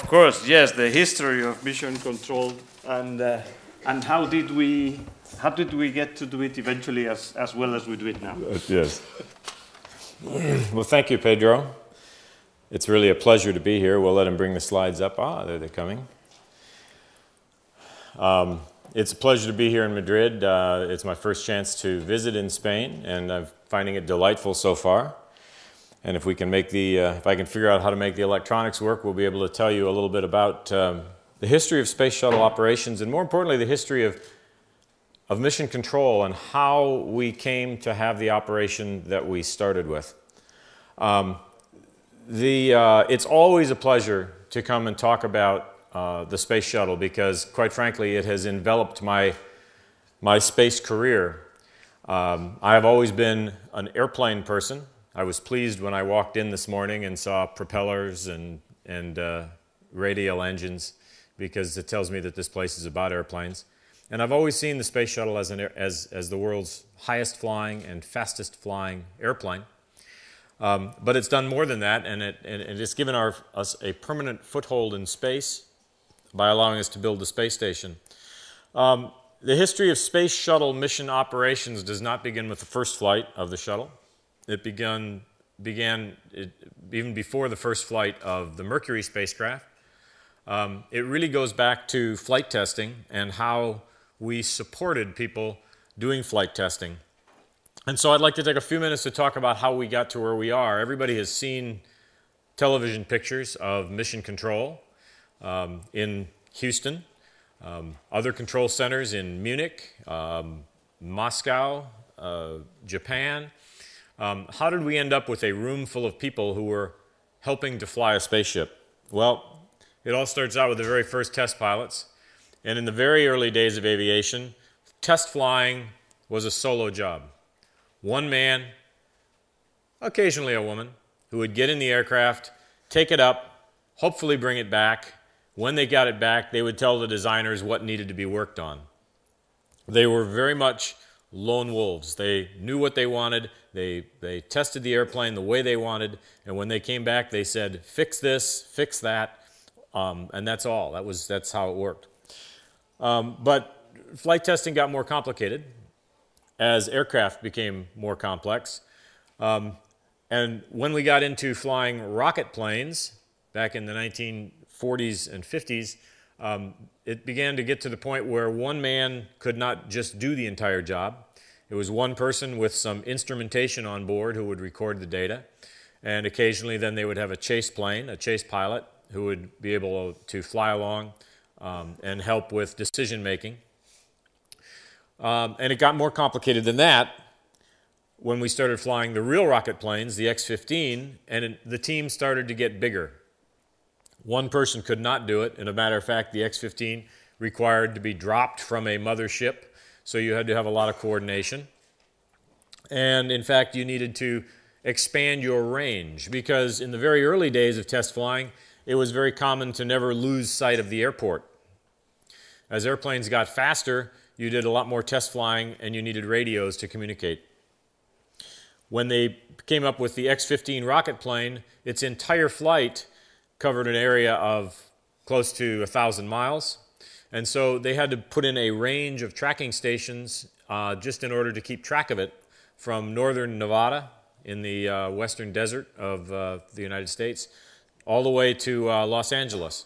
of course, yes, the history of mission control and how did we get to do it eventually as well as we do it now? Yes. Well, thank you, Pedro. It's really a pleasure to be here. We'll let him bring the slides up. Ah, there they're coming. It's a pleasure to be here in Madrid. It's my first chance to visit in Spain, and I'm finding it delightful so far. And if we can make if I can figure out how to make the electronics work, we'll be able to tell you a little bit about the history of space shuttle operations, and more importantly, the history of mission control and how we came to have the operation that we started with. It's always a pleasure to come and talk about the space shuttle because, quite frankly, it has enveloped my space career. I have always been an airplane person. I was pleased when I walked in this morning and saw propellers and radial engines because it tells me that this place is about airplanes. And I've always seen the space shuttle as the world's highest flying and fastest flying airplane. But it's done more than that, and it's given us a permanent foothold in space by allowing us to build the space station. The history of space shuttle mission operations does not begin with the first flight of the shuttle. It began even before the first flight of the Mercury spacecraft. It really goes back to flight testing and how we supported people doing flight testing. And so I'd like to take a few minutes to talk about how we got to where we are. Everybody has seen television pictures of mission control in Houston, other control centers in Munich, Moscow, Japan. How did we end up with a room full of people who were helping to fly a spaceship? Well, it all starts out with the very first test pilots. And in the very early days of aviation, test flying was a solo job. One man, occasionally a woman, who would get in the aircraft, take it up, hopefully bring it back. When they got it back, they would tell the designers what needed to be worked on. They were very much lone wolves. They knew what they wanted. They tested the airplane the way they wanted. And when they came back, they said, fix this, fix that. And that's all. That's how it worked. But flight testing got more complicated as aircraft became more complex. And when we got into flying rocket planes back in the 1940s and 50s, it began to get to the point where one man could not just do the entire job. It was one person with some instrumentation on board who would record the data. And occasionally then they would have a chase plane, a chase pilot, who would be able to fly along and help with decision making. And it got more complicated than that when we started flying the real rocket planes, the X-15, and the team started to get bigger. One person could not do it. And as a matter of fact, the X-15 required to be dropped from a mothership, so you had to have a lot of coordination. And in fact, you needed to expand your range because in the very early days of test flying, it was very common to never lose sight of the airport. As airplanes got faster, you did a lot more test flying and you needed radios to communicate. When they came up with the X-15 rocket plane, its entire flight covered an area of close to 1,000 miles. And so they had to put in a range of tracking stations just in order to keep track of it from northern Nevada in the western desert of the United States all the way to Los Angeles.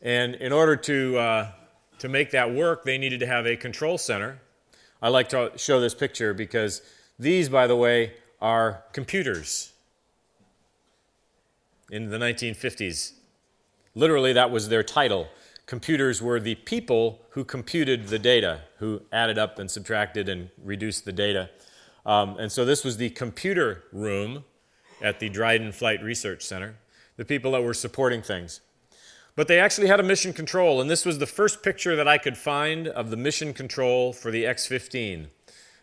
And in order to make that work, they needed to have a control center. I like to show this picture because these, by the way, are computers in the 1950s. Literally, that was their title. Computers were the people who computed the data, who added up and subtracted and reduced the data. And so this was the computer room at the Dryden Flight Research Center, the people that were supporting things. But they actually had a mission control, and this was the first picture that I could find of the mission control for the X-15.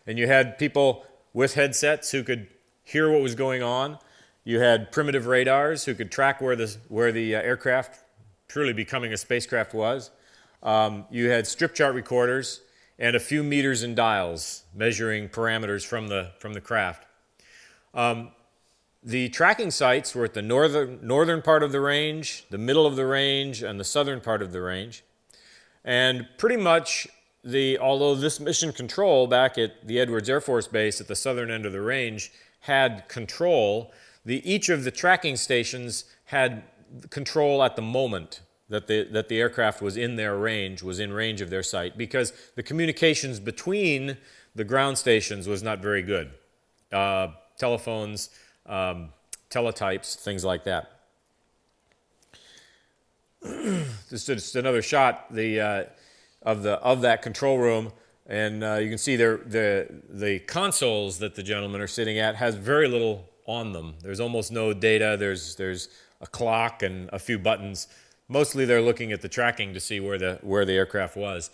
And you had people with headsets who could hear what was going on. You had primitive radars who could track where the aircraft, truly becoming a spacecraft, was. You had strip chart recorders and a few meters and dials measuring parameters from the craft. The tracking sites were at the northern part of the range, the middle of the range, and the southern part of the range. And pretty much, although this mission control back at the Edwards Air Force Base at the southern end of the range had control, each of the tracking stations had control at the moment that the aircraft was in their range, was in range of their site, because the communications between the ground stations was not very good. Telephones, teletypes, things like that. Just another shot of that control room, and you can see the consoles that the gentlemen are sitting at has very little on them. There's almost no data. There's a clock and a few buttons. Mostly they're looking at the tracking to see where the aircraft was.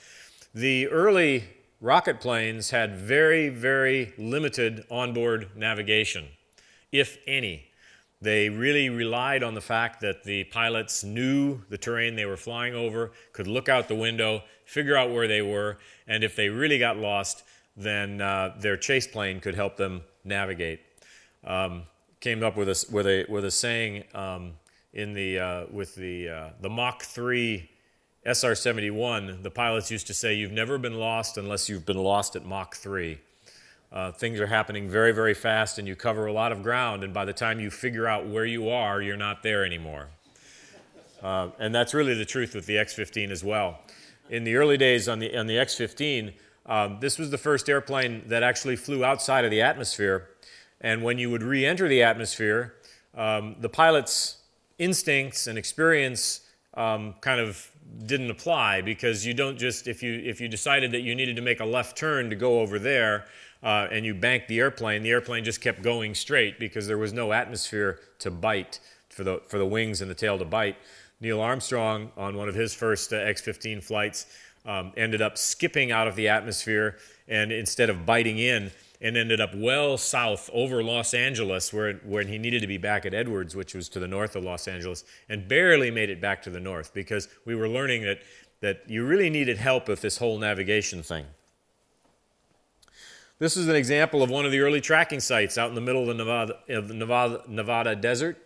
The early rocket planes had very, very limited onboard navigation, if any. They really relied on the fact that the pilots knew the terrain they were flying over, could look out the window, figure out where they were, and if they really got lost, then their chase plane could help them navigate. Came up with a saying with the Mach 3 SR-71. The pilots used to say, "You've never been lost unless you've been lost at Mach 3." Things are happening very, very fast, and you cover a lot of ground, and by the time you figure out where you are, you're not there anymore. And that's really the truth with the X-15 as well. In the early days on the X-15, this was the first airplane that actually flew outside of the atmosphere, and when you would re-enter the atmosphere, the pilot's instincts and experience kind of didn't apply, because you don't just, if you decided that you needed to make a left turn to go over there, and you banked the airplane just kept going straight because there was no atmosphere to bite, for the wings and the tail to bite. Neil Armstrong, on one of his first X-15 flights, ended up skipping out of the atmosphere, and instead of biting in, and ended up well south over Los Angeles, when he needed to be back at Edwards, which was to the north of Los Angeles, and barely made it back to the north, because we were learning that you really needed help with this whole navigation thing. This is an example of one of the early tracking sites out in the middle of the Nevada desert.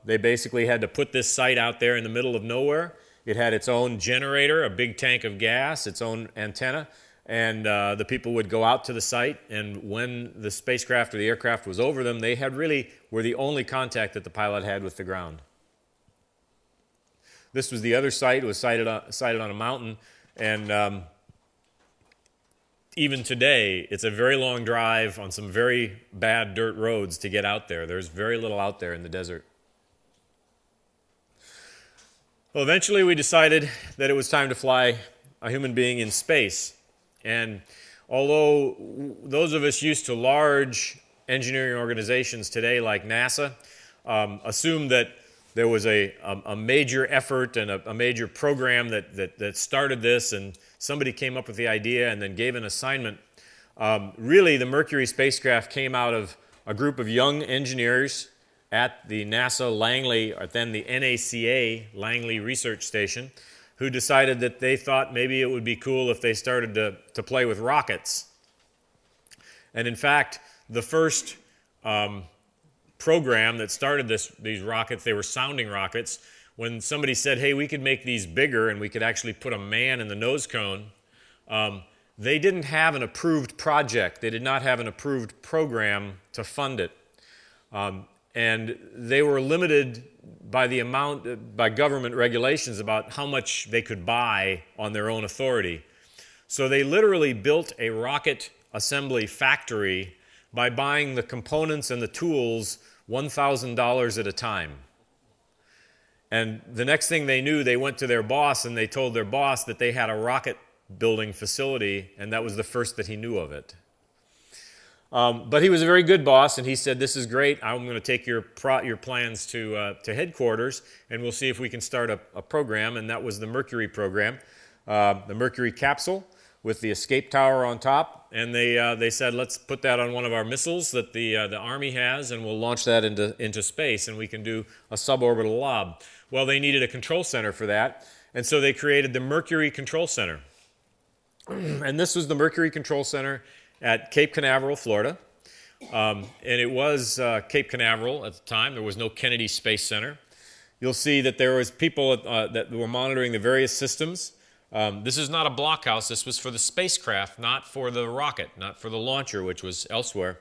They basically had to put this site out there in the middle of nowhere. It had its own generator, a big tank of gas, its own antenna, and the people would go out to the site, and when the spacecraft or the aircraft was over them, they were the only contact that the pilot had with the ground. This was the other site. It was sited on a mountain, and even today, it's a very long drive on some very bad dirt roads to get out there. There's very little out there in the desert. Well, eventually we decided that it was time to fly a human being in space. And although those of us used to large engineering organizations today like NASA assumed that there was a major effort and a major program that started this, and somebody came up with the idea and then gave an assignment. Really, the Mercury spacecraft came out of a group of young engineers at the NASA Langley, or then the NACA Langley Research Station, who decided that they thought maybe it would be cool if they started to play with rockets. And in fact, the first program that started these rockets, they were sounding rockets. When somebody said, hey, we could make these bigger and we could actually put a man in the nose cone, they didn't have an approved project. They did not have an approved program to fund it. And they were limited by the amount, by government regulations about how much they could buy on their own authority. So they literally built a rocket assembly factory by buying the components and the tools $1,000 at a time. And the next thing they knew, they went to their boss and they told their boss that they had a rocket building facility, and that was the first that he knew of it. But he was a very good boss, and he said, this is great. I'm going to take your plans to headquarters, and we'll see if we can start a program, and that was the Mercury program, the Mercury capsule with the escape tower on top. And they said, let's put that on one of our missiles that the Army has, and we'll launch that into space, and we can do a suborbital lob. Well, they needed a control center for that, and so they created the Mercury Control Center. And this was the Mercury Control Center at Cape Canaveral, Florida. And it was Cape Canaveral at the time. There was no Kennedy Space Center. You'll see that there was people that were monitoring the various systems. This is not a blockhouse. This was for the spacecraft, not for the rocket, not for the launcher, which was elsewhere.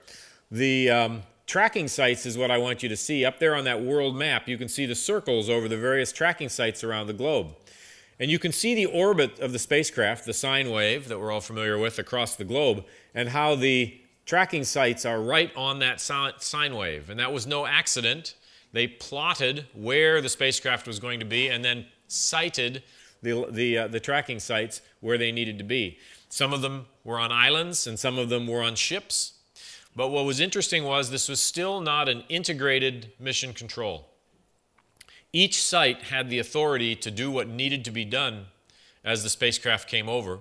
The tracking sites is what I want you to see. Up there on that world map, you can see the circles over the various tracking sites around the globe. And you can see the orbit of the spacecraft, the sine wave that we're all familiar with across the globe, and how the tracking sites are right on that sine wave. And that was no accident. They plotted where the spacecraft was going to be and then sighted the tracking sites where they needed to be. Some of them were on islands and some of them were on ships. But what was interesting was this was still not an integrated mission control. Each site had the authority to do what needed to be done as the spacecraft came over.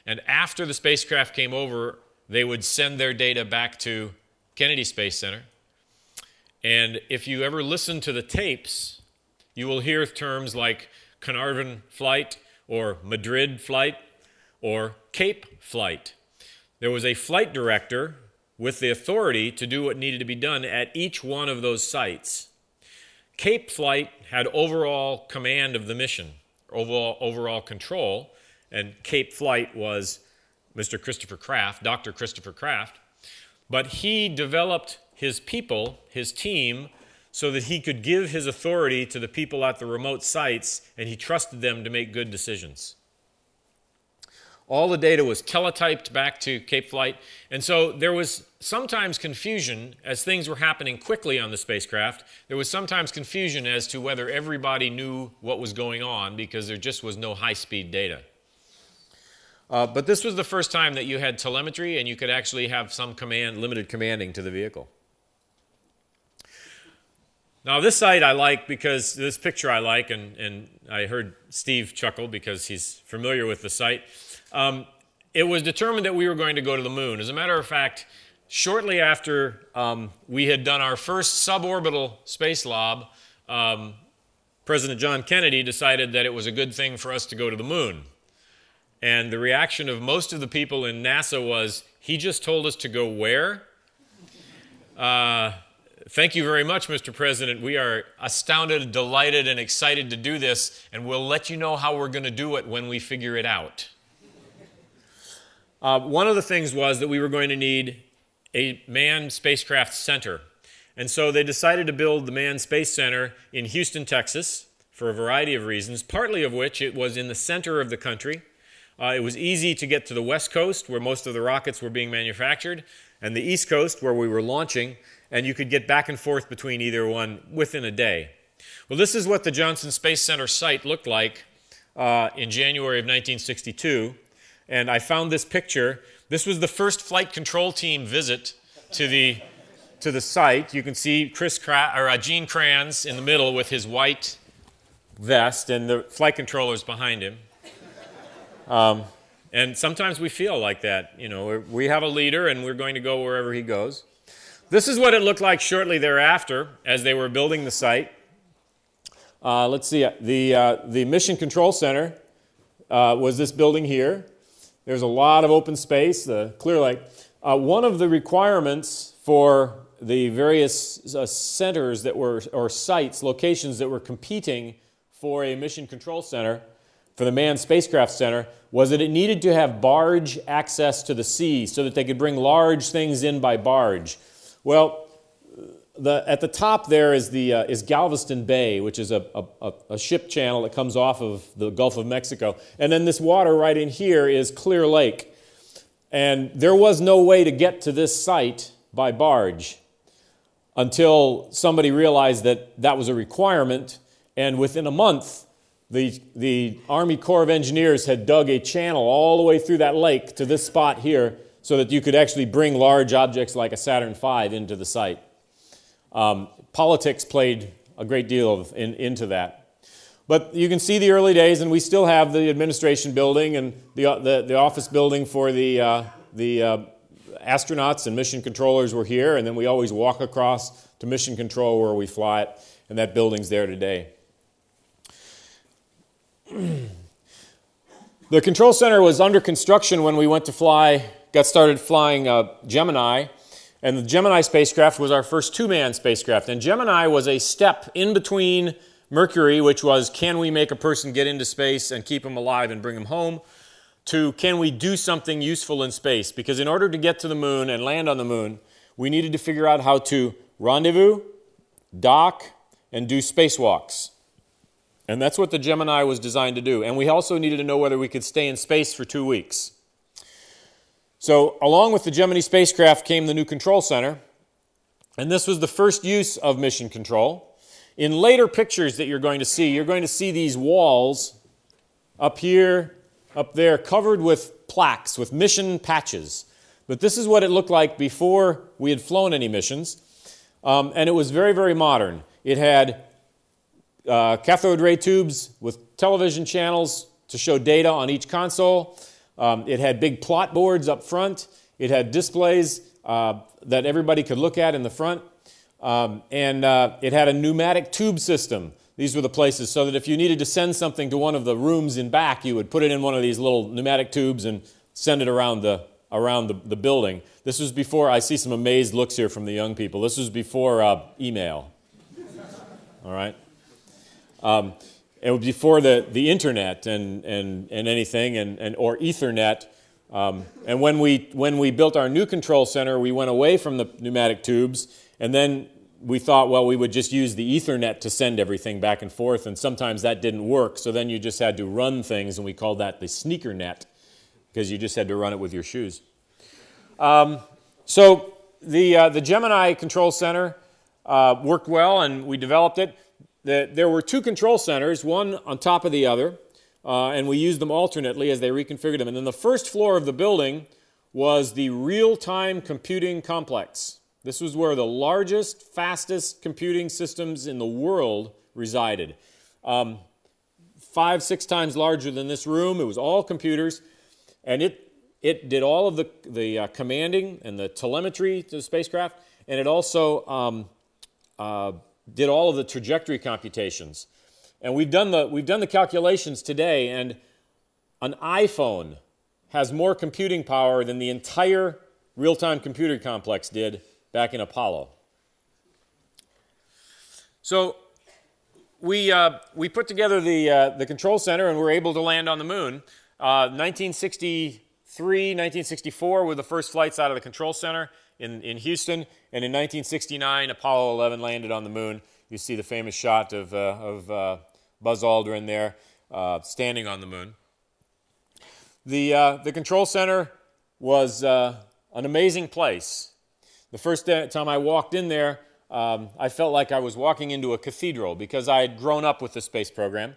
And after the spacecraft came over, they would send their data back to Kennedy Space Center. And if you ever listen to the tapes, you will hear terms like Carnarvon flight or Madrid flight or Cape flight. There was a flight director with the authority to do what needed to be done at each one of those sites. Cape flight had overall command of the mission, overall control, and Cape flight was Mr. Christopher Kraft, Dr. Christopher Kraft, but he developed his people, his team, so that he could give his authority to the people at the remote sites, and he trusted them to make good decisions. All the data was teletyped back to Cape Flight, and so there was sometimes confusion as things were happening quickly on the spacecraft. There was sometimes confusion as to whether everybody knew what was going on because there just was no high-speed data. But this was the first time that you had telemetry and you could actually have some limited commanding to the vehicle. Now this site I like because, this picture I like, and I heard Steve chuckle because he's familiar with the site. It was determined that we were going to go to the moon. As a matter of fact, shortly after we had done our first suborbital space lob, President John Kennedy decided that it was a good thing for us to go to the moon. And the reaction of most of the people in NASA was, he just told us to go where? Thank you very much, Mr. President. We are astounded, delighted, and excited to do this, and we'll let you know how we're going to do it when we figure it out. One of the things was that we were going to need a manned spacecraft center. And so they decided to build the Manned Space Center in Houston, Texas, for a variety of reasons, partly of which it was in the center of the country. It was easy to get to the West Coast, where most of the rockets were being manufactured, and the East Coast, where we were launching, and you could get back and forth between either one within a day. Well, this is what the Johnson Space Center site looked like in January of 1962. And I found this picture. This was the first flight control team visit to the site. You can see Gene Kranz in the middle with his white vest, and the flight controllers behind him. And sometimes we feel like that. You know, we have a leader, and we're going to go wherever he goes. This is what it looked like shortly thereafter as they were building the site. Let's see. The Mission Control Center was this building here. There's a lot of open space, the clear lake. One of the requirements for the various centers that were, or sites, locations that were competing for a mission control center, for the manned spacecraft center, was that it needed to have barge access to the sea so that they could bring large things in by barge. Well, at the top there is Galveston Bay, which is a ship channel that comes off of the Gulf of Mexico. And then this water right in here is Clear Lake. And there was no way to get to this site by barge until somebody realized that that was a requirement. And within a month, the Army Corps of Engineers had dug a channel all the way through that lake to this spot here so that you could actually bring large objects like a Saturn V into the site. Politics played a great deal into that. But you can see the early days, and we still have the administration building and the office building for the astronauts and mission controllers were here, and then we always walk across to mission control where we fly it, and that building's there today. The control center was under construction when we went to got started flying Gemini. And the Gemini spacecraft was our first two-man spacecraft. And Gemini was a step in between Mercury, which was, can we make a person get into space and keep them alive and bring them home, to can we do something useful in space? Because in order to get to the moon and land on the moon, we needed to figure out how to rendezvous, dock, and do spacewalks. And that's what the Gemini was designed to do. And we also needed to know whether we could stay in space for 2 weeks. So along with the Gemini spacecraft came the new control center. And this was the first use of mission control. In later pictures that you're going to see these walls up here, up there, covered with plaques, with mission patches. But this is what it looked like before we had flown any missions. And it was very, very modern. It had cathode ray tubes with television channels to show data on each console. It had big plot boards up front. It had displays that everybody could look at in the front. And it had a pneumatic tube system. These were the places so that if you needed to send something to one of the rooms in back, you would put it in one of these little pneumatic tubes and send it around the building. This was before, I see some amazed looks here from the young people. This was before email. All right? It was before the internet and anything, or Ethernet. And when we built our new control center, we went away from the pneumatic tubes, and then we thought, well, we would just use the Ethernet to send everything back and forth, and sometimes that didn't work, so then you just had to run things, and we called that the sneaker net, because you just had to run it with your shoes. So the Gemini Control Center worked well, and we developed it. There were two control centers, one on top of the other, and we used them alternately as they reconfigured them. And then the first floor of the building was the real-time computing complex. This was where the largest, fastest computing systems in the world resided. 5-6 times larger than this room. It was all computers, and it did all of the commanding and the telemetry to the spacecraft, and it also did all of the trajectory computations. And we've done the calculations today, and an iPhone has more computing power than the entire real-time computer complex did back in Apollo. So we put together the control center, and we're able to land on the moon. 1963, 1964 were the first flights out of the control center in Houston, and in 1969, Apollo 11 landed on the moon. You see the famous shot of Buzz Aldrin there standing on the moon. The control center was an amazing place. The first time I walked in there, I felt like I was walking into a cathedral because I had grown up with the space program.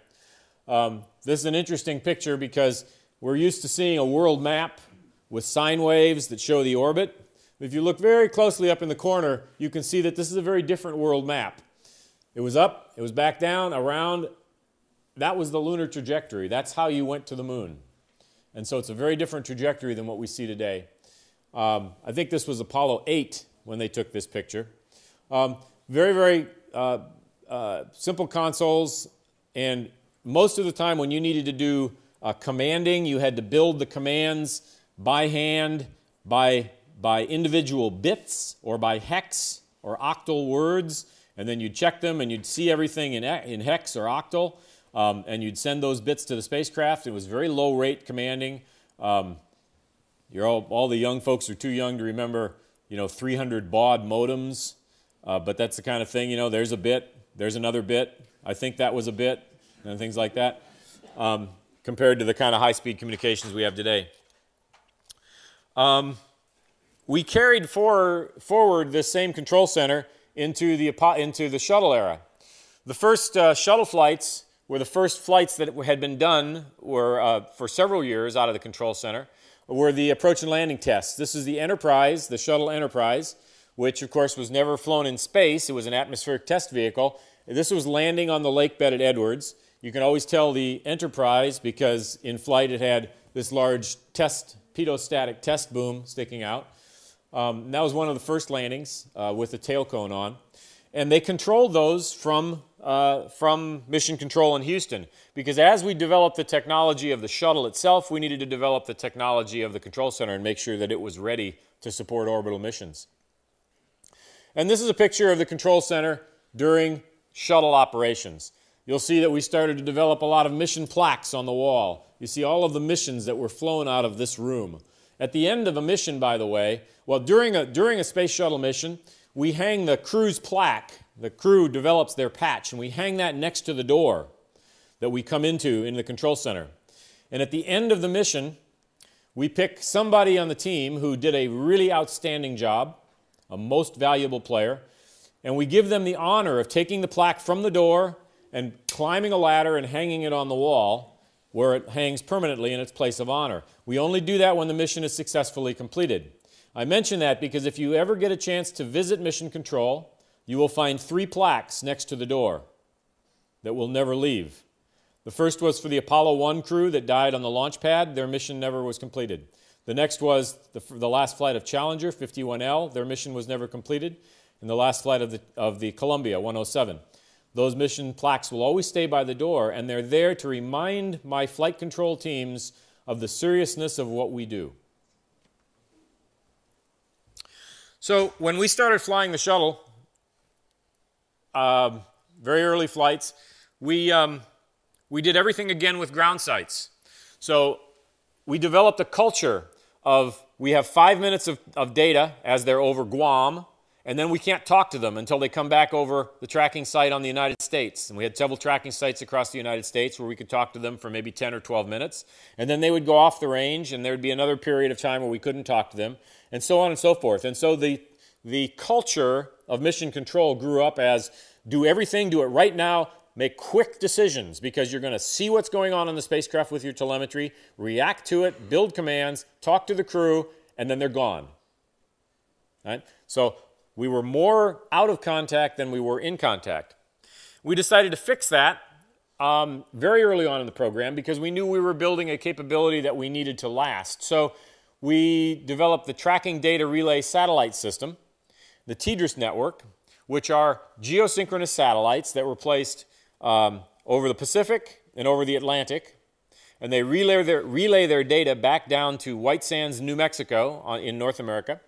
This is an interesting picture because we're used to seeing a world map with sine waves that show the orbit. If you look very closely up in the corner, you can see that this is a very different world map. It was up, it was back down, around. That was the lunar trajectory. That's how you went to the moon. And so it's a very different trajectory than what we see today. I think this was Apollo 8 when they took this picture. Very, very simple consoles, and most of the time when you needed to do commanding, you had to build the commands by hand, by individual bits, or by hex or octal words, and then you'd check them and you'd see everything in hex or octal, and you'd send those bits to the spacecraft. It was very low rate commanding. All the young folks are too young to remember, 300 baud modems, but that's the kind of thing, there's a bit, there's another bit, I think that was a bit, and things like that, compared to the kind of high-speed communications we have today. We carried forward this same control center into the shuttle era. The first shuttle flights were the first flights that had been done for several years out of the control center, were the approach and landing tests. This is the Enterprise, the shuttle Enterprise, which of course was never flown in space. It was an atmospheric test vehicle. This was landing on the lake bed at Edwards. You can always tell the Enterprise because in flight it had this large pedostatic test boom sticking out. That was one of the first landings with the tail cone on. And they controlled those from Mission Control in Houston, because as we developed the technology of the shuttle itself, we needed to develop the technology of the control center and make sure that it was ready to support orbital missions. And this is a picture of the control center during shuttle operations. You'll see that we started to develop a lot of mission plaques on the wall. You see all of the missions that were flown out of this room. At the end of a mission, by the way, well, during a space shuttle mission, we hang the crew's plaque. The crew develops their patch, and we hang that next to the door that we come into in the control center. And at the end of the mission, we pick somebody on the team who did a really outstanding job, a most valuable player, and we give them the honor of taking the plaque from the door and climbing a ladder and hanging it on the wall where it hangs permanently in its place of honor. We only do that when the mission is successfully completed. I mention that because if you ever get a chance to visit Mission Control, you will find 3 plaques next to the door that will never leave. The first was for the Apollo 1 crew that died on the launch pad. Their mission never was completed. The next was the last flight of Challenger 51L. Their mission was never completed. And the last flight of the Columbia 107. Those mission plaques will always stay by the door, and they're there to remind my flight control teams of the seriousness of what we do. So when we started flying the shuttle, very early flights, we did everything again with ground sites. So we developed a culture of, we have 5 minutes of data as they're over Guam, and then we can't talk to them until they come back over the tracking site on the United States. And we had several tracking sites across the United States where we could talk to them for maybe 10 or 12 minutes. And then they would go off the range, and there would be another period of time where we couldn't talk to them, and so on and so forth. And so the culture of mission control grew up as, do everything, do it right now, make quick decisions, because you're going to see what's going on in the spacecraft with your telemetry, react to it, build commands, talk to the crew, and then they're gone. Right? So we were more out of contact than we were in contact. We decided to fix that very early on in the program because we knew we were building a capability that we needed to last. So we developed the Tracking Data Relay Satellite System, the TDRS network, which are geosynchronous satellites that were placed over the Pacific and over the Atlantic, and they relay their data back down to White Sands, New Mexico in North America.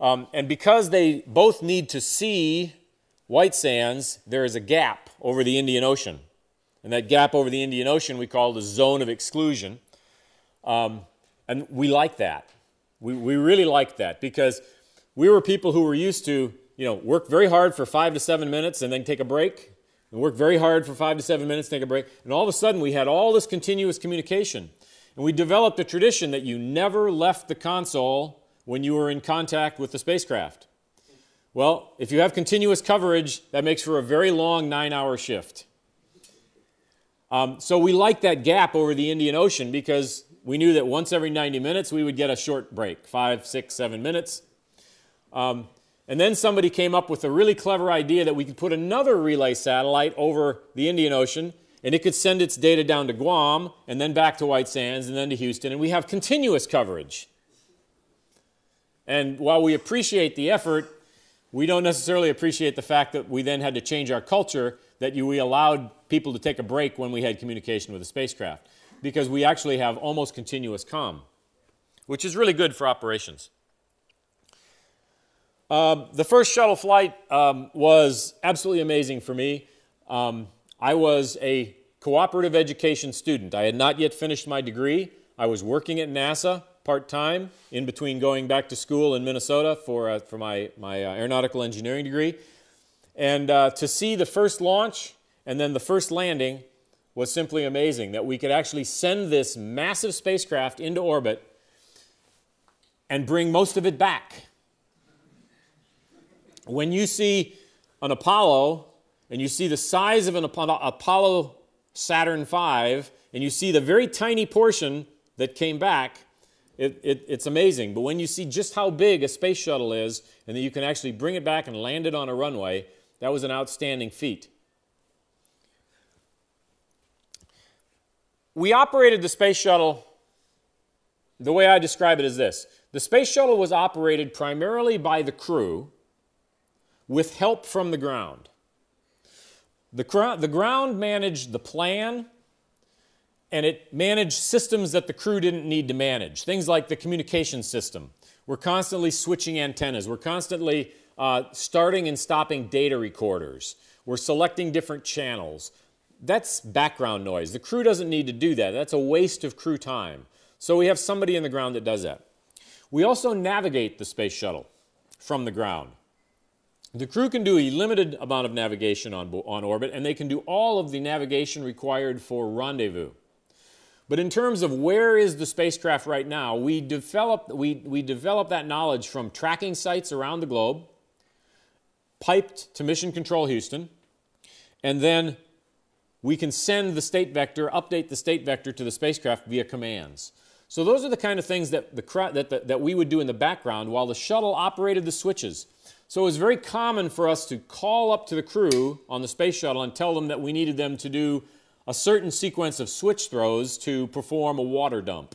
And because they both need to see White Sands, there is a gap over the Indian Ocean. And that gap over the Indian Ocean we call the Zone of Exclusion. And we like that. We really liked that because we were people who were used to, work very hard for 5 to 7 minutes and then take a break. And work very hard for 5 to 7 minutes, take a break. And all of a sudden we had all this continuous communication. And we developed a tradition that you never left the console when you were in contact with the spacecraft. Well, if you have continuous coverage, that makes for a very long 9-hour shift. So we liked that gap over the Indian Ocean because we knew that once every 90 minutes we would get a short break, 5, 6, 7 minutes. And then somebody came up with a really clever idea that we could put another relay satellite over the Indian Ocean, and it could send its data down to Guam, and then back to White Sands, and then to Houston, and we have continuous coverage. And while we appreciate the effort, we don't necessarily appreciate the fact that we then had to change our culture, that we allowed people to take a break when we had communication with the spacecraft, because we actually have almost continuous comm, which is really good for operations. The first shuttle flight was absolutely amazing for me. I was a cooperative education student. I had not yet finished my degree. I was working at NASA part-time in between going back to school in Minnesota for my aeronautical engineering degree. And to see the first launch and then the first landing was simply amazing, that we could actually send this massive spacecraft into orbit and bring most of it back. When you see an Apollo and you see the size of an Apollo Saturn V and you see the very tiny portion that came back, it's amazing. But when you see just how big a space shuttle is and that you can actually bring it back and land it on a runway, that was an outstanding feat. We operated the space shuttle, the way I describe it is this. The space shuttle was operated primarily by the crew with help from the ground. The ground managed the plan, and it managed systems that the crew didn't need to manage. Things like the communication system. We're constantly switching antennas. We're constantly starting and stopping data recorders. We're selecting different channels. That's background noise. The crew doesn't need to do that. That's a waste of crew time. So we have somebody in the ground that does that. We also navigate the space shuttle from the ground. The crew can do a limited amount of navigation on orbit, and they can do all of the navigation required for rendezvous. But in terms of where is the spacecraft right now, we develop that knowledge from tracking sites around the globe, piped to Mission Control Houston, and then we can send the state vector, update the state vector to the spacecraft via commands. So those are the kind of things that we would do in the background while the shuttle operated the switches. So it was very common for us to call up to the crew on the space shuttle and tell them that we needed them to do a certain sequence of switch throws to perform a water dump.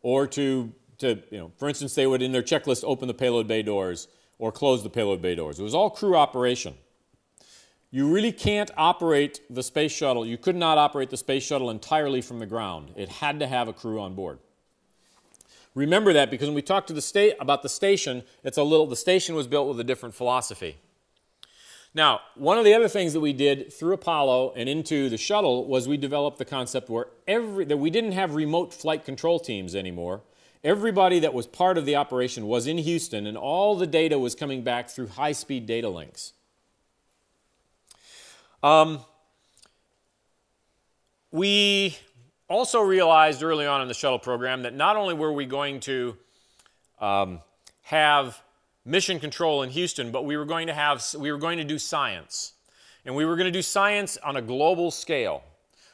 Or for instance, they would, in their checklist, open the payload bay doors or close the payload bay doors. It was all crew operation. You really can't operate the space shuttle. You could not operate the space shuttle entirely from the ground. It had to have a crew on board. Remember that, because when we talked to about the station, the station was built with a different philosophy. Now, one of the other things that we did through Apollo and into the shuttle was we developed the concept that we didn't have remote flight control teams anymore. Everybody that was part of the operation was in Houston, and all the data was coming back through high-speed data links. We also realized early on in the shuttle program that not only were we going to have mission control in Houston, but we were going to do science. And we were going to do science on a global scale.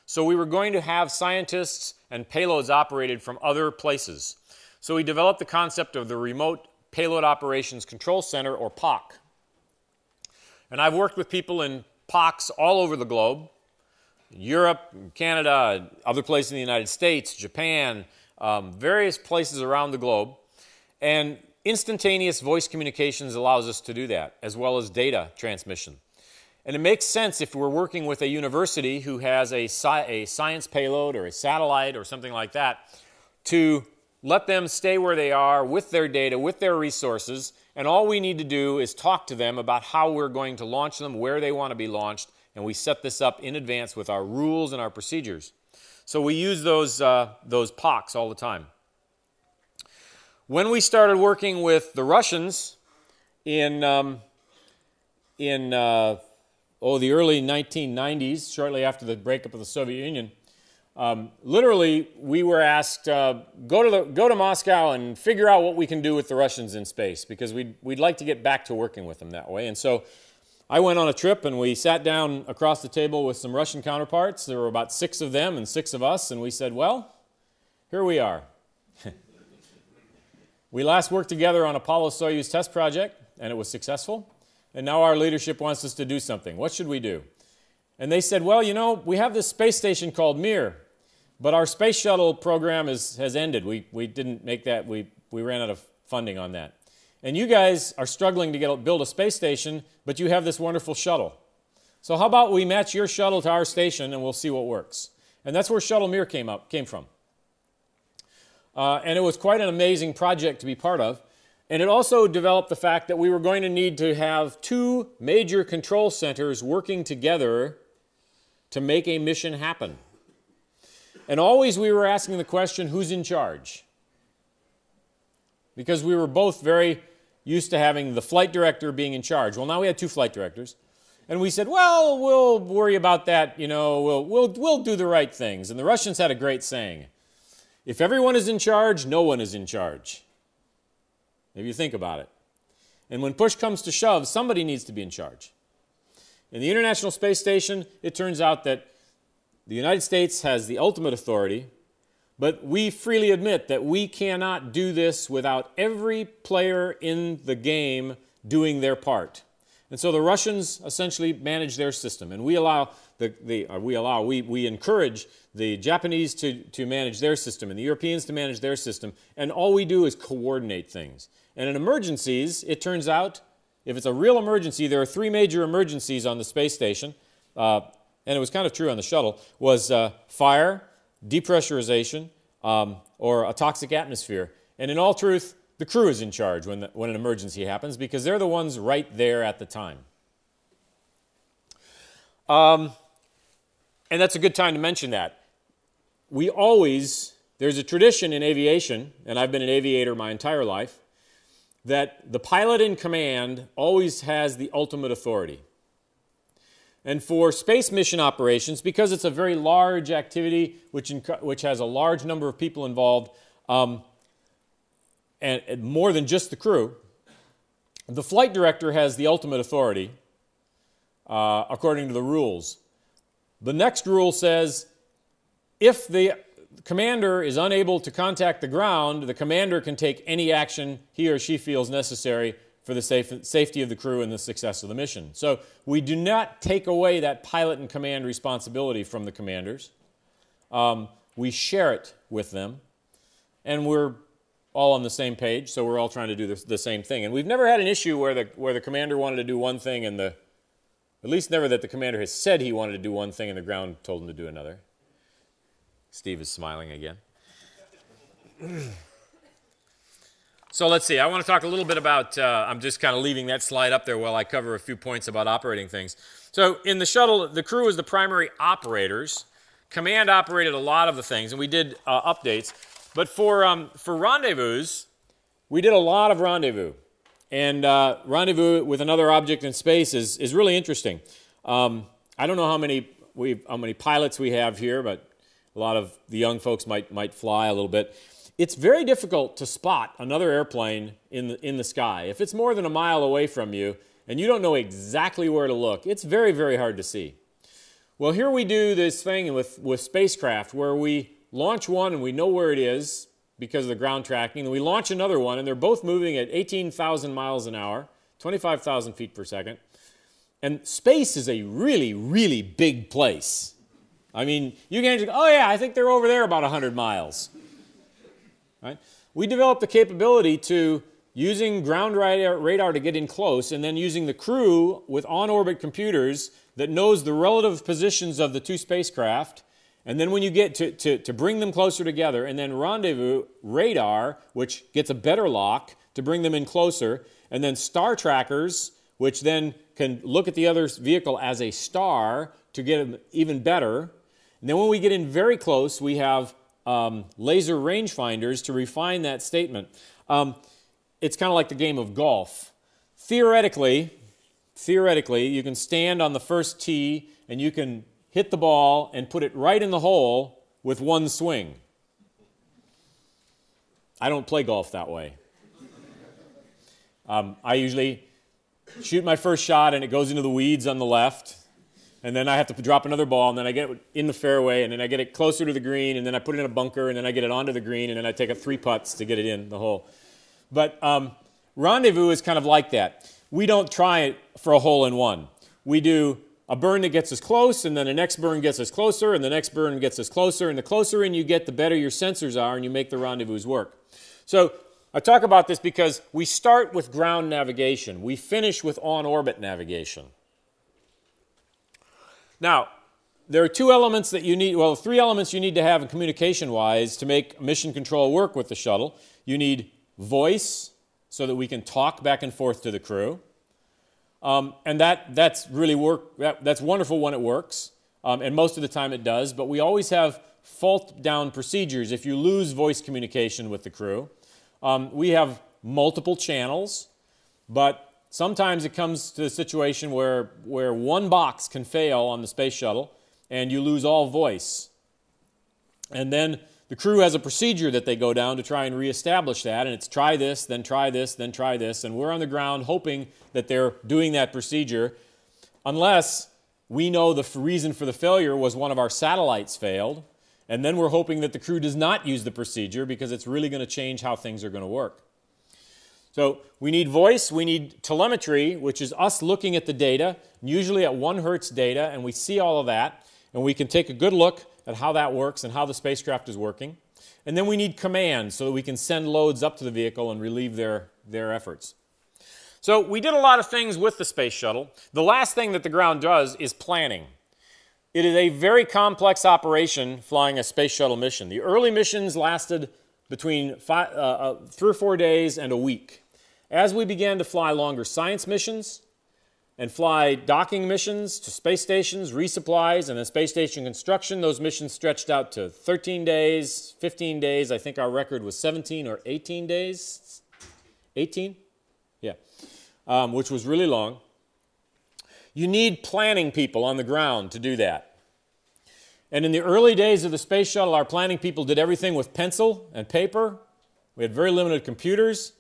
So we were going to have scientists and payloads operated from other places. So we developed the concept of the Remote Payload Operations Control Center, or POC. And I've worked with people in POCs all over the globe, Europe, Canada, other places in the United States, Japan, various places around the globe. And instantaneous voice communications allows us to do that, as well as data transmission. And it makes sense if we're working with a university who has a science payload or a satellite or something like that, to let them stay where they are with their data, with their resources, and all we need to do is talk to them about how we're going to launch them, where they want to be launched, and we set this up in advance with our rules and our procedures. So we use those POCs all the time. When we started working with the Russians in the early 1990s, shortly after the breakup of the Soviet Union, literally we were asked, go to Moscow and figure out what we can do with the Russians in space, because we'd like to get back to working with them that way. And so I went on a trip, and we sat down across the table with some Russian counterparts. There were about 6 of them and 6 of us, and we said, well, here we are. We last worked together on Apollo-Soyuz test project, and it was successful. And now our leadership wants us to do something. What should we do? And they said, well, we have this space station called Mir, but our space shuttle program has ended. We didn't make that. We ran out of funding on that. And you guys are struggling to build a space station, but you have this wonderful shuttle. So how about we match your shuttle to our station, and we'll see what works. And that's where Shuttle Mir came from. And it was quite an amazing project to be part of. And it also developed the fact that we were going to need to have 2 major control centers working together to make a mission happen. And always we were asking the question, who's in charge? Because we were both very used to having the flight director being in charge. Well, now we had 2 flight directors. And we said, well, we'll worry about that, we'll do the right things. And the Russians had a great saying: if everyone is in charge, no one is in charge. If you think about it. And when push comes to shove, somebody needs to be in charge. In the International Space Station, it turns out that the United States has the ultimate authority, but we freely admit that we cannot do this without every player in the game doing their part. And so the Russians essentially manage their system, and we encourage the Japanese to manage their system and the Europeans to manage their system, and all we do is coordinate things. And in emergencies, it turns out, if it's a real emergency, there are 3 major emergencies on the space station, and it was kind of true on the shuttle, was fire, depressurization, or a toxic atmosphere. And in all truth, the crew is in charge when an emergency happens, because they're the ones right there at the time. And that's a good time to mention that. There's a tradition in aviation, and I've been an aviator my entire life, that the pilot in command always has the ultimate authority. And for space mission operations, because it's a very large activity which has a large number of people involved, and more than just the crew, the flight director has the ultimate authority according to the rules. The next rule says, if the commander is unable to contact the ground, the commander can take any action he or she feels necessary for the safety of the crew and the success of the mission. So we do not take away that pilot and command responsibility from the commanders. We share it with them, and we're all on the same page, so we're all trying to do the same thing. And we've never had an issue where the commander wanted to do one thing and at least never that the commander has said he wanted to do one thing and the ground told him to do another. Steve is smiling again. So let's see. I want to talk a little bit about, I'm just kind of leaving that slide up there while I cover a few points about operating things. So in the shuttle, the crew is the primary operators. Command operated a lot of the things, and we did updates. But for rendezvous, we did a lot of rendezvous. And rendezvous with another object in space is really interesting. I don't know how many pilots we have here, but a lot of the young folks might fly a little bit. It's very difficult to spot another airplane in the sky. If it's more than a mile away from you and you don't know exactly where to look, it's very, very hard to see. Well, here we do this thing with spacecraft where we launch one and we know where it is because of the ground tracking, and we launch another one, and they're both moving at 18,000 miles an hour, 25,000 feet per second. And space is a really, really big place. I mean, you can't just go, oh yeah, I think they're over there about 100 miles. Right? We developed the capability to, using ground radar to get in close, and then using the crew with on-orbit computers that knows the relative positions of the two spacecraft, and then when you get to bring them closer together, and then rendezvous radar, which gets a better lock to bring them in closer, and then star trackers, which then can look at the other vehicle as a star to get them even better. And then when we get in very close, we have laser rangefinders to refine that statement. It's kind of like the game of golf. Theoretically, you can stand on the first tee and you can hit the ball and put it right in the hole with one swing. I don't play golf that way. I usually shoot my first shot and it goes into the weeds on the left, and then I have to drop another ball, and then I get it in the fairway, and then I get it closer to the green, and then I put it in a bunker, and then I get it onto the green, and then I take 3 putts to get it in the hole. But rendezvous is kind of like that. We don't try it for a hole-in-one. We do a burn that gets us close, and then the next burn gets us closer, and the next burn gets us closer, and the closer in you get, the better your sensors are, and you make the rendezvous work. So I talk about this because we start with ground navigation. We finish with on-orbit navigation. Now, there are 2 elements that you need, well, 3 elements you need to have in communication-wise to make mission control work with the shuttle. You need voice, so that we can talk back and forth to the crew. And that's wonderful when it works, and most of the time it does, but we always have fault-down procedures if you lose voice communication with the crew. We have multiple channels, but sometimes it comes to a situation where one box can fail on the space shuttle and you lose all voice. And then the crew has a procedure that they go down to try and reestablish that, and it's try this, then try this, then try this, and we're on the ground hoping that they're doing that procedure, unless we know the reason for the failure was one of our satellites failed, and then we're hoping that the crew does not use the procedure because it's really going to change how things are going to work. So we need voice, we need telemetry, which is us looking at the data, usually at 1 hertz data, and we see all of that, and we can take a good look at how that works and how the spacecraft is working. And then we need command so that we can send loads up to the vehicle and relieve their efforts. So we did a lot of things with the space shuttle. The last thing that the ground does is planning. It is a very complex operation flying a space shuttle mission. The early missions lasted between 3 or 4 days and a week. As we began to fly longer science missions and fly docking missions to space stations, resupplies, and then space station construction, those missions stretched out to 13 days, 15 days. I think our record was 17 or 18 days. 18? Yeah. Which was really long. You need planning people on the ground to do that. And in the early days of the space shuttle, our planning people did everything with pencil and paper. We had very limited computers.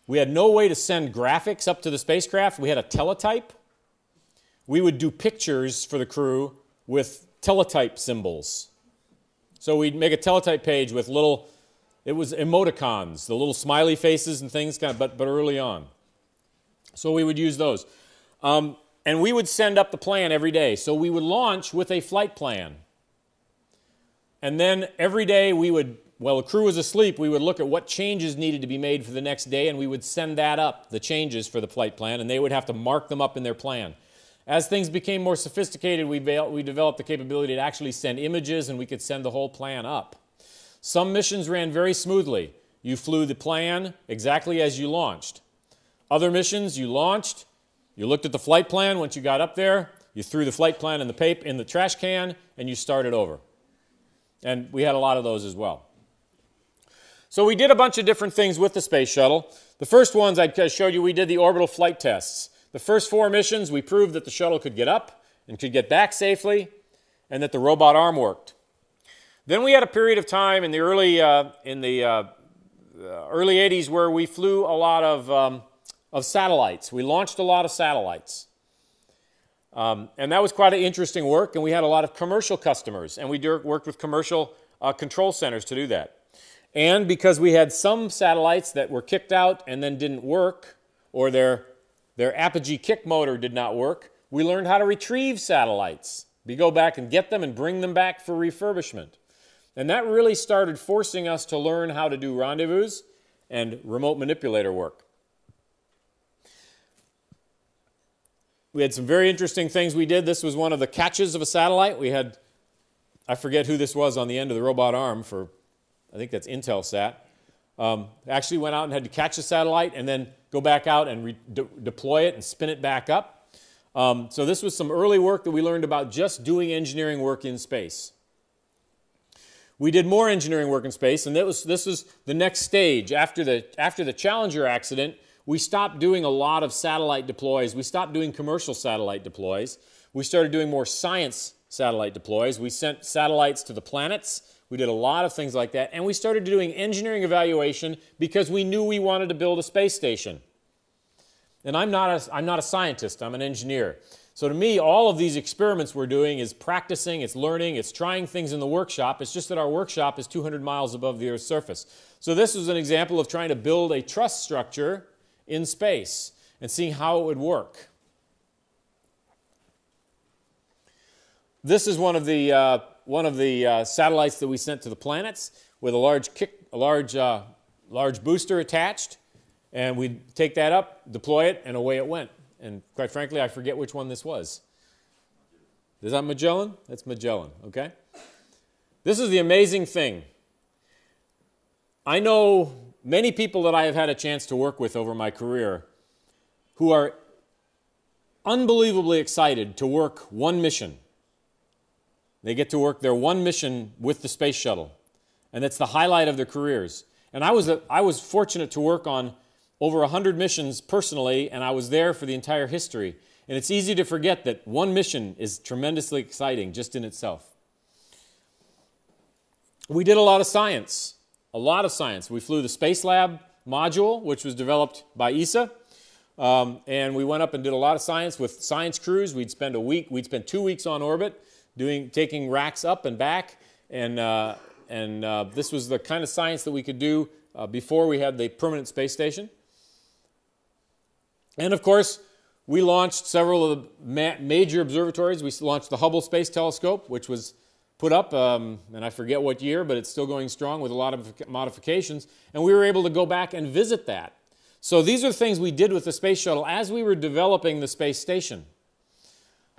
We had no way to send graphics up to the spacecraft. We had a teletype. We would do pictures for the crew with teletype symbols. So we'd make a teletype page with little, it was emoticons, the little smiley faces and things, but early on. So we would use those. And we would send up the plan every day. So we would launch with a flight plan. And then every day we would, while the crew was asleep, we would look at what changes needed to be made for the next day, and we would send that up, the changes for the flight plan, and they would have to mark them up in their plan. As things became more sophisticated, we developed the capability to actually send images, and we could send the whole plan up. Some missions ran very smoothly. You flew the plan exactly as you launched. Other missions, you launched, you looked at the flight plan. Once you got up there, you threw the flight plan in the trash can, and you started over. And we had a lot of those as well. So we did a bunch of different things with the space shuttle. The first ones I showed you, we did the orbital flight tests. The first 4 missions, we proved that the shuttle could get up and could get back safely, and that the robot arm worked. Then we had a period of time in the early 80s where we flew a lot of satellites. We launched a lot of satellites. And that was quite an interesting work, and we had a lot of commercial customers, and we worked with commercial control centers to do that. And because we had some satellites that were kicked out and then didn't work, or their apogee kick motor did not work, we learned how to retrieve satellites. We go back and get them and bring them back for refurbishment. And that really started forcing us to learn how to do rendezvous and remote manipulator work. We had some very interesting things we did. This was one of the catches of a satellite. We had, I forget who this was on the end of the robot arm for, I think that's Intelsat. Actually went out and had to catch a satellite and then go back out and deploy it and spin it back up. So this was some early work that we learned about just doing engineering work in space. We did more engineering work in space, and this was the next stage. After the Challenger accident, we stopped doing a lot of satellite deploys. We stopped doing commercial satellite deploys. We started doing more science satellite deploys. We sent satellites to the planets. We did a lot of things like that, and we started doing engineering evaluation because we knew we wanted to build a space station. And I'm not a scientist, I'm an engineer. So to me, all of these experiments we're doing is practicing, it's learning, it's trying things in the workshop. It's just that our workshop is 200 miles above the Earth's surface. So this was an example of trying to build a truss structure in space and seeing how it would work. This is one of the satellites that we sent to the planets with a large booster attached, and we'd take that up, deploy it, and away it went. And quite frankly, I forget which one this was. Is that Magellan? That's Magellan, okay? This is the amazing thing. I know many people that I have had a chance to work with over my career who are unbelievably excited to work one mission. They get to work their one mission with the space shuttle, and that's the highlight of their careers. And I was fortunate to work on over 100 missions personally, and I was there for the entire history. And it's easy to forget that one mission is tremendously exciting just in itself. We did a lot of science. We flew the Space Lab module, which was developed by ESA, and we went up and did a lot of science with science crews. We'd spend 2 weeks on orbit, taking racks up and back, and this was the kind of science that we could do before we had the permanent space station. And of course, we launched several of the major observatories. We launched the Hubble Space Telescope, which was put up, and I forget what year, but it's still going strong with a lot of modifications. And we were able to go back and visit that. So these are the things we did with the space shuttle as we were developing the space station.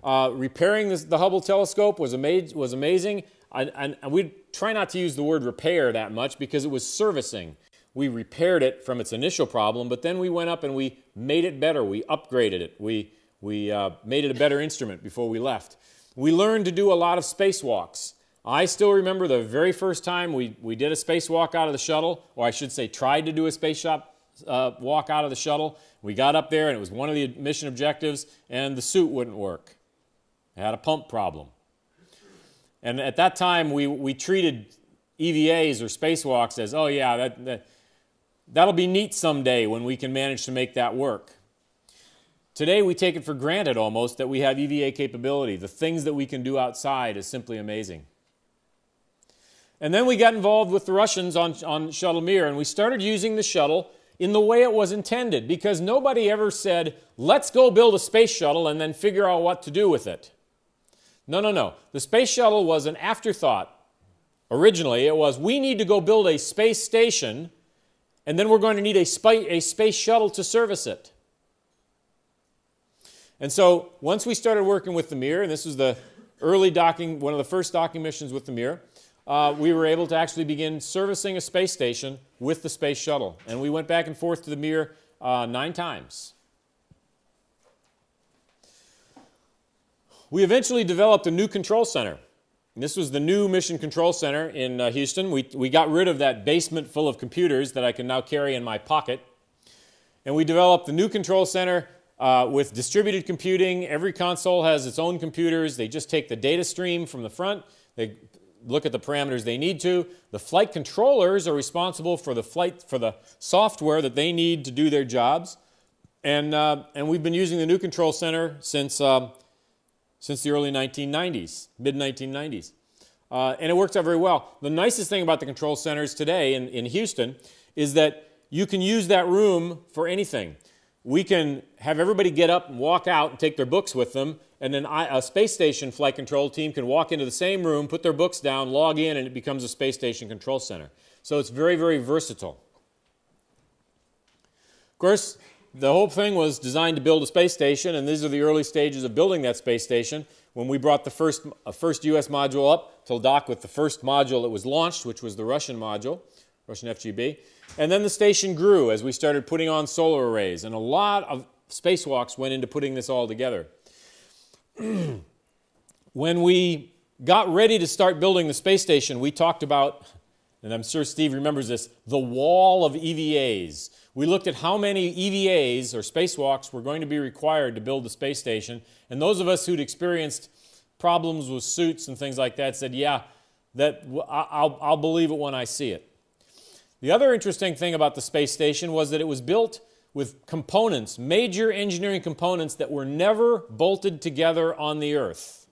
Repairing the Hubble telescope was amazing. and we try not to use the word repair that much because it was servicing. We repaired it from its initial problem, but then we went up and we made it better. We upgraded it. We made it a better instrument before we left. We learned to do a lot of spacewalks. I still remember the very first time we did a spacewalk out of the shuttle, or I should say tried to do a walk out of the shuttle. We got up there and it was one of the mission objectives and the suit wouldn't work. It had a pump problem. And at that time we treated EVAs or spacewalks as, oh yeah, that'll be neat someday when we can manage to make that work. Today we take it for granted almost that we have EVA capability. The things that we can do outside is simply amazing. And then we got involved with the Russians on Shuttle Mir, and we started using the shuttle in the way it was intended, because nobody ever said, let's go build a space shuttle and then figure out what to do with it. No, no, no. The space shuttle was an afterthought. Originally, it was, we need to go build a space station, and then we're going to need a space shuttle to service it. And so once we started working with the Mir, and this was the early docking, one of the first docking missions with the Mir, we were able to actually begin servicing a space station with the space shuttle. And we went back and forth to the Mir 9 times. We eventually developed a new control center. And this was the new Mission Control Center in Houston. We got rid of that basement full of computers that I can now carry in my pocket. And we developed the new control center with distributed computing. Every console has its own computers. They just take the data stream from the front. They look at the parameters they need to. The flight controllers are responsible for the software that they need to do their jobs. And we've been using the new control center since the early 1990s, mid-1990s. And it works out very well. The nicest thing about the control centers today in Houston is that you can use that room for anything. We can have everybody get up and walk out and take their books with them, and then a space station flight control team can walk into the same room, put their books down, log in, and it becomes a space station control center. So it's very, very versatile. Of course, the whole thing was designed to build a space station, and these are the early stages of building that space station. When we brought the first U.S. module up to dock with the first module that was launched, which was the Russian module, Russian FGB. And then the station grew as we started putting on solar arrays, and a lot of spacewalks went into putting this all together. When we got ready to start building the space station, we talked about, and I'm sure Steve remembers this, the wall of EVAs. We looked at how many EVAs, or spacewalks, were going to be required to build the space station, and those of us who'd experienced problems with suits and things like that said, yeah, I'll believe it when I see it. The other interesting thing about the space station was that it was built with components, major engineering components that were never bolted together on the Earth.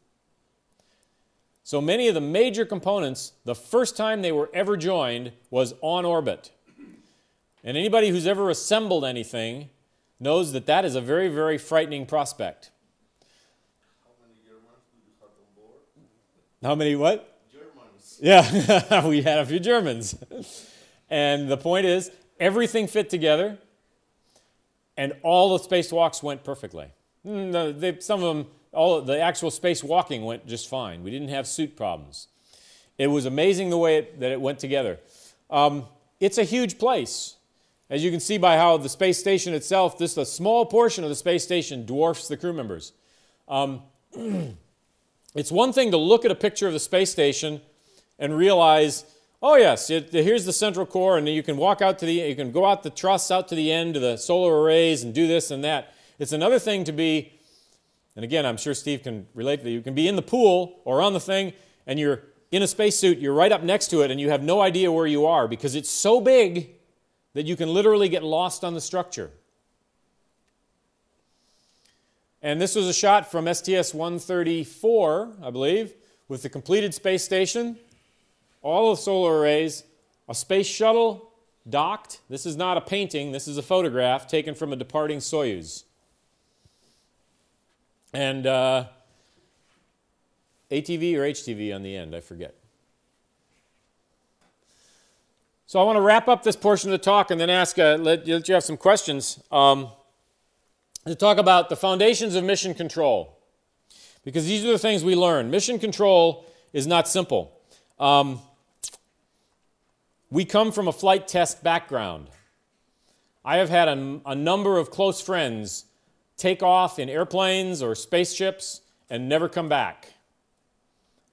So many of the major components, the first time they were ever joined was on orbit. And anybody who's ever assembled anything knows that that is a very, very frightening prospect. How many Germans did you have on board? How many what? Germans. Yeah, we had a few Germans. And the point is, everything fit together, and all the spacewalks went perfectly. Some of them, the actual spacewalking went just fine. We didn't have suit problems. It was amazing the way that it went together. It's a huge place. As you can see by how the space station itself, a small portion of the space station dwarfs the crew members. It's one thing to look at a picture of the space station and realize, oh yes, here's the central core, and you can walk out you can go out the truss out to the end to the solar arrays and do this and that. It's another thing to be, and again, I'm sure Steve can relate to that. You can be in the pool or on the thing, and you're in a spacesuit, you're right up next to it, and you have no idea where you are because it's so big that you can literally get lost on the structure. And this was a shot from STS-134, I believe, with the completed space station, all of the solar arrays, a space shuttle docked. This is not a painting, this is a photograph taken from a departing Soyuz. And ATV or HTV on the end, I forget. So I want to wrap up this portion of the talk and then let you have some questions to talk about the foundations of mission control. Because these are the things we learn. Mission control is not simple. We come from a flight test background. I have had a number of close friends take off in airplanes or spaceships and never come back.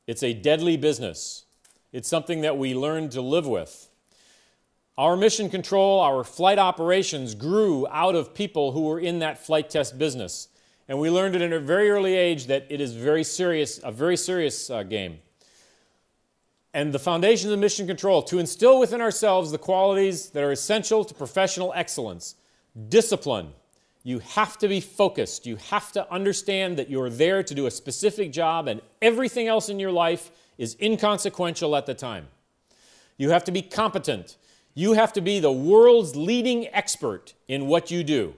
It's a deadly business. It's something that we learn to live with. Our mission control, our flight operations grew out of people who were in that flight test business. And we learned it at a very early age that it is a very serious game. And the foundations of mission control, to instill within ourselves the qualities that are essential to professional excellence. Discipline. You have to be focused. You have to understand that you're there to do a specific job and everything else in your life is inconsequential at the time. You have to be competent. You have to be the world's leading expert in what you do.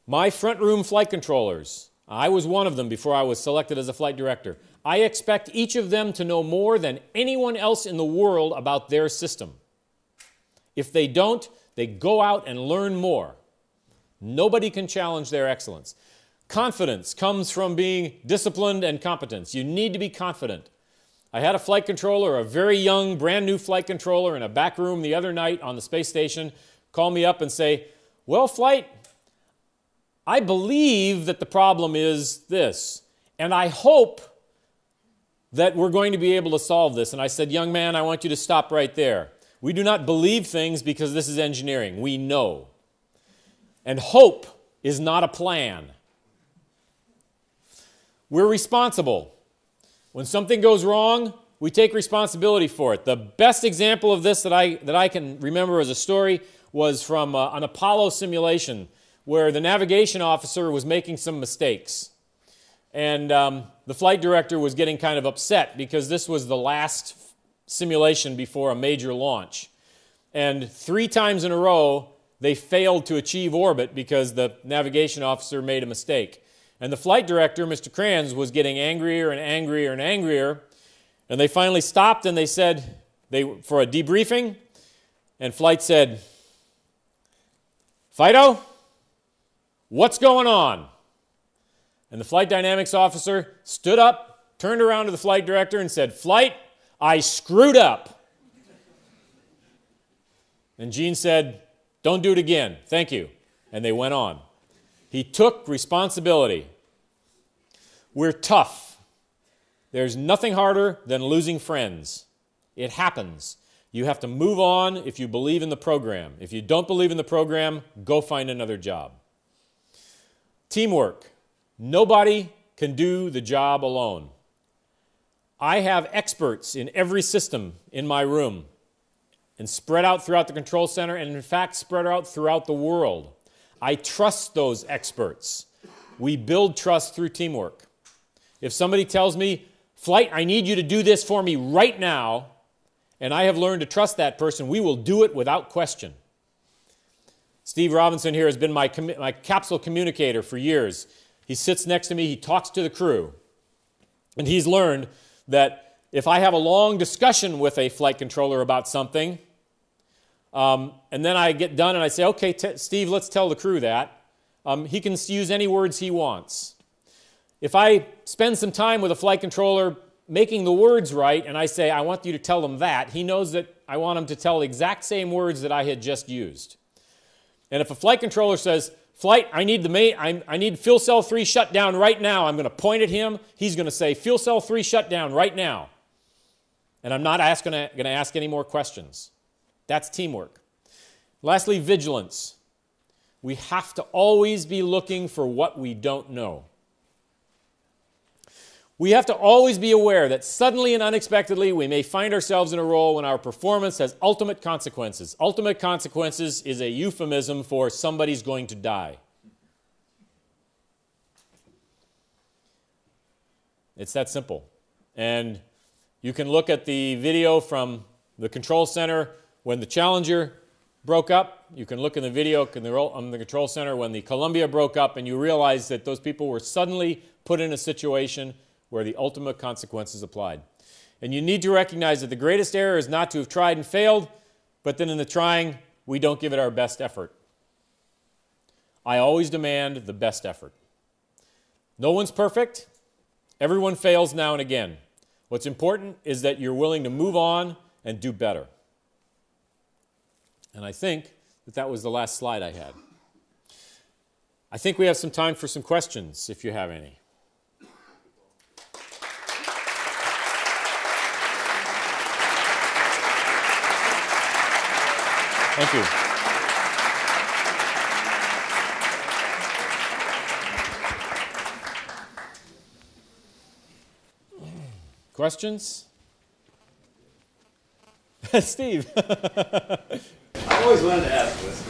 My front room flight controllers, I was one of them before I was selected as a flight director. I expect each of them to know more than anyone else in the world about their system. If they don't, they go out and learn more. Nobody can challenge their excellence. Confidence comes from being disciplined and competence. You need to be confident. I had a flight controller, a very young, brand new flight controller in a back room the other night on the space station, call me up and say, "Well, flight, I believe that the problem is this, and I hope that we're going to be able to solve this." And I said, "Young man, I want you to stop right there. We do not believe things because this is engineering. We know. And hope is not a plan. We're responsible. When something goes wrong, we take responsibility for it." The best example of this that I can remember as a story was from an Apollo simulation where the navigation officer was making some mistakes. And the flight director was getting kind of upset because this was the last simulation before a major launch. And 3 times in a row, they failed to achieve orbit because the navigation officer made a mistake. And the flight director, Mr. Kranz, was getting angrier and angrier and angrier. And they finally stopped and they said, for a debriefing, and flight said, "Fido, what's going on?" And the flight dynamics officer stood up, turned around to the flight director and said, "Flight, I screwed up." And Gene said, "Don't do it again. Thank you." And they went on. He took responsibility. We're tough. There's nothing harder than losing friends. It happens. You have to move on if you believe in the program. If you don't believe in the program, go find another job. Teamwork. Nobody can do the job alone. I have experts in every system in my room and spread out throughout the control center and in fact spread out throughout the world. I trust those experts. We build trust through teamwork. If somebody tells me, "Flight, I need you to do this for me right now," and I have learned to trust that person, we will do it without question. Steve Robinson here has been my capsule communicator for years. He sits next to me, he talks to the crew. And he's learned that if I have a long discussion with a flight controller about something, and then I get done and I say, "Okay, Steve, let's tell the crew that," he can use any words he wants. If I spend some time with a flight controller making the words right, and I say, "I want you to tell them that," he knows that I want him to tell the exact same words that I had just used. And if a flight controller says, "Flight, I need fuel cell 3 shut down right now," I'm going to point at him. He's going to say, "Fuel cell 3 shut down right now." And I'm not going to ask any more questions. That's teamwork. Lastly, vigilance. We have to always be looking for what we don't know. We have to always be aware that suddenly and unexpectedly we may find ourselves in a role when our performance has ultimate consequences. Ultimate consequences is a euphemism for somebody's going to die. It's that simple. And you can look at the video from the control center when the Challenger broke up. You can look in the video on the control center when the Columbia broke up, and you realize that those people were suddenly put in a situation where the ultimate consequences applied. And you need to recognize that the greatest error is not to have tried and failed, but then in the trying, we don't give it our best effort. I always demand the best effort. No one's perfect. Everyone fails now and again. What's important is that you're willing to move on and do better. And I think that that was the last slide I had. I think we have some time for some questions, if you have any. Thank you. Questions? Steve. I always wanted to ask this.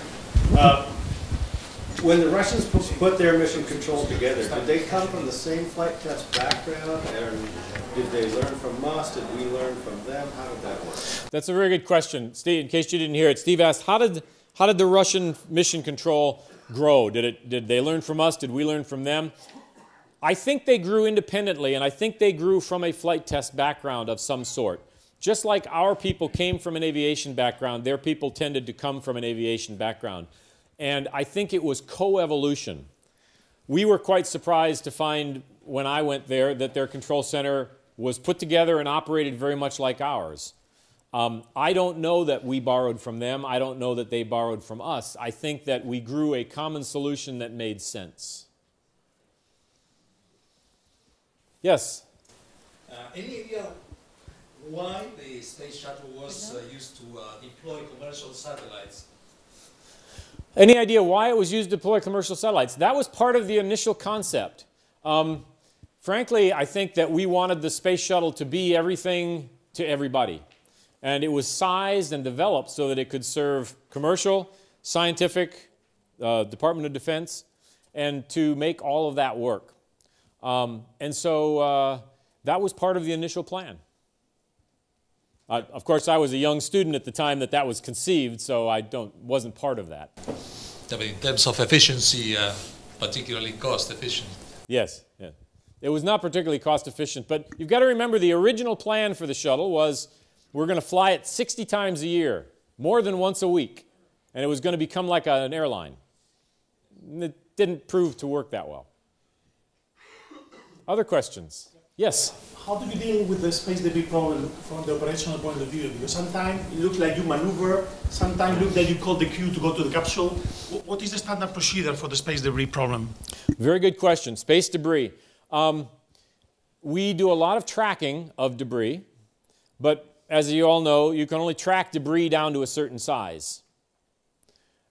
When the Russians put their mission control together, did they come from the same flight test background? And did they learn from us? Did we learn from them? How did that work? That's a very good question. Steve, in case you didn't hear it, Steve asked, how did the Russian mission control grow? Did they learn from us? Did we learn from them? I think they grew independently, and I think they grew from a flight test background of some sort. Just like our people came from an aviation background, their people tended to come from an aviation background. And I think it was co-evolution. We were quite surprised to find, when I went there, that their control center was put together and operated very much like ours. I don't know that we borrowed from them. I don't know that they borrowed from us. I think that we grew a common solution that made sense. Yes? Any idea why the space shuttle was used to deploy commercial satellites? Any idea why it was used to deploy commercial satellites? That was part of the initial concept. Frankly, I think that we wanted the space shuttle to be everything to everybody. And it was sized and developed so that it could serve commercial, scientific, Department of Defense, and to make all of that work. And so that was part of the initial plan. Of course, I was a young student at the time that was conceived, so I wasn't part of that. I mean, in terms of efficiency, particularly cost efficient. Yes, yeah. It was not particularly cost efficient, but you've got to remember the original plan for the shuttle was we're going to fly it 60 times a year, more than once a week, and it was going to become like an airline. It didn't prove to work that well. Other questions? Yes? How do you deal with the space debris problem from the operational point of view? Because sometimes it looks like you maneuver, sometimes it looks like you call the queue to go to the capsule. What is the standard procedure for the space debris problem? Very good question. Space debris. We do a lot of tracking of debris, but as you all know, you can only track debris down to a certain size.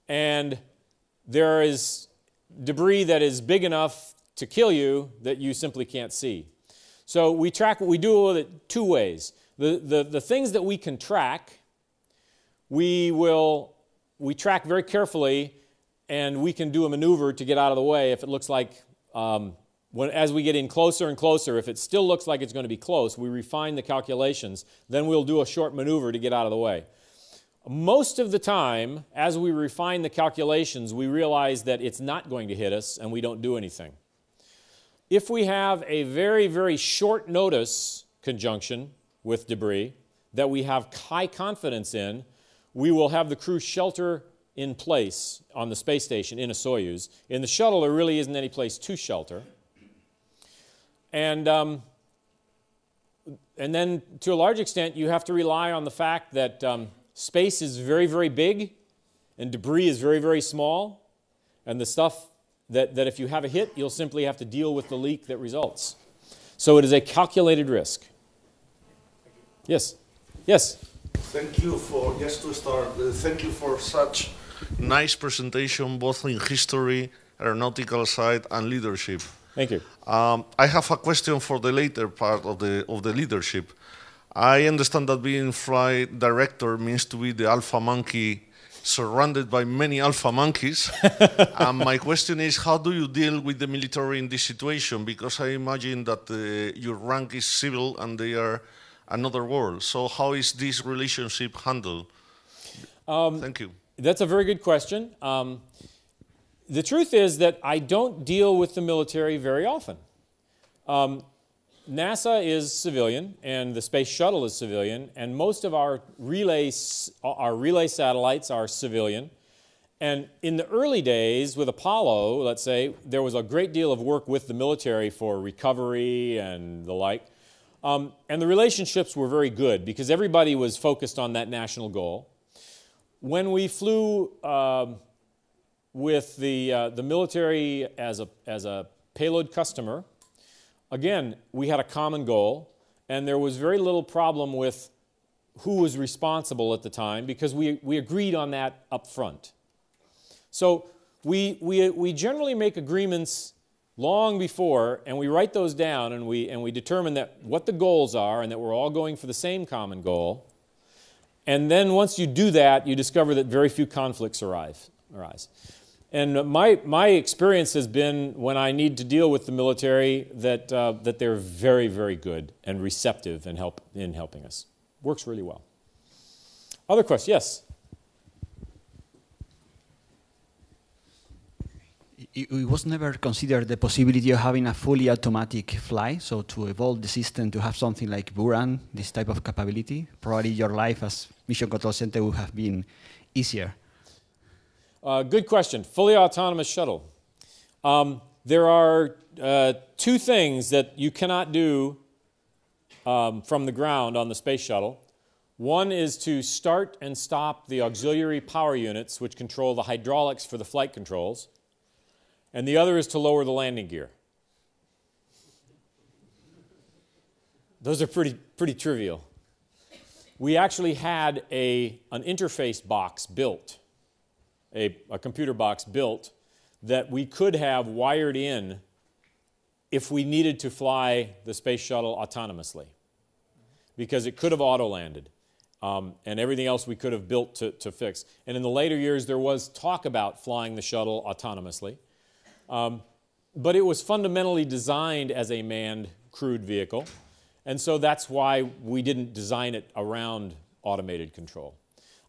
And there is debris that is big enough to kill you that you simply can't see. So we track what we do with it two ways. The things that we can track, we track very carefully, and we can do a maneuver to get out of the way if it looks like, as we get in closer and closer, if it still looks like it's going to be close, we refine the calculations, then we'll do a short maneuver to get out of the way. Most of the time, as we refine the calculations, we realize that it's not going to hit us, and we don't do anything. If we have a very, very short notice conjunction with debris that we have high confidence in, we will have the crew shelter in place on the space station in a Soyuz. In the shuttle, there really isn't any place to shelter. And then, to a large extent, you have to rely on the fact that space is very, very big, and debris is very, very small, and the stuff that if you have a hit, you'll simply have to deal with the leak that results. So it is a calculated risk. Yes? Yes? Thank you for, just to start, thank you for such nice presentation, both in history, aeronautical side, and leadership. Thank you. I have a question for the later part of the leadership. I understand that being flight director means to be the alpha monkey surrounded by many alpha monkeys. And my question is, how do you deal with the military in this situation? Because I imagine that your rank is civil and they are another world. So how is this relationship handled? Thank you. That's a very good question. The truth is that I don't deal with the military very often. NASA is civilian, and the Space Shuttle is civilian, and most of our relay satellites are civilian. And in the early days with Apollo, let's say, there was a great deal of work with the military for recovery and the like. And the relationships were very good because everybody was focused on that national goal. When we flew with the military as a payload customer, again, we had a common goal, and there was very little problem with who was responsible at the time because we agreed on that up front. So we generally make agreements long before, and we write those down, and we determine that what the goals are and that we're all going for the same common goal. And then once you do that, you discover that very few conflicts arise. And my experience has been when I need to deal with the military that they're very, very good and receptive in helping us. Works really well. Other questions? Yes? It was never considered the possibility of having a fully automatic fly, so to evolve the system to have something like Buran, this type of capability. Probably your life as Mission Control Center would have been easier. Good question. Fully autonomous shuttle. There are two things that you cannot do from the ground on the space shuttle. One is to start and stop the auxiliary power units which control the hydraulics for the flight controls. And the other is to lower the landing gear. Those are pretty trivial. We actually had an interface box built, a computer box built, that we could have wired in if we needed to fly the space shuttle autonomously, because it could have auto-landed, and everything else we could have built to fix. And in the later years, there was talk about flying the shuttle autonomously. But it was fundamentally designed as a manned crewed vehicle, and so that's why we didn't design it around automated control.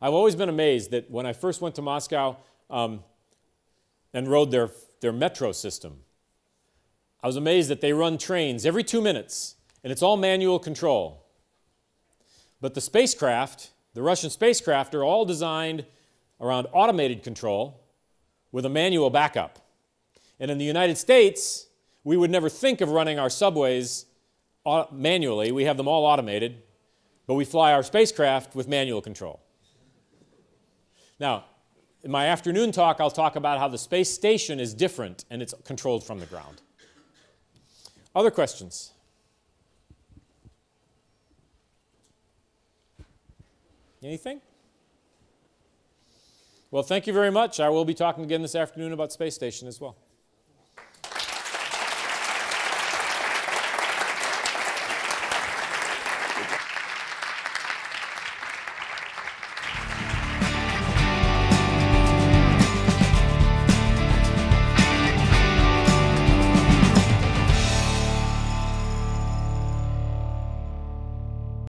I've always been amazed that when I first went to Moscow and rode their metro system, I was amazed that they run trains every 2 minutes, and it's all manual control. But the spacecraft, the Russian spacecraft, are all designed around automated control with a manual backup. And in the United States, we would never think of running our subways manually. We have them all automated, but we fly our spacecraft with manual control. Now, in my afternoon talk, I'll talk about how the space station is different and it's controlled from the ground. Other questions? Anything? Well, thank you very much. I will be talking again this afternoon about space station as well.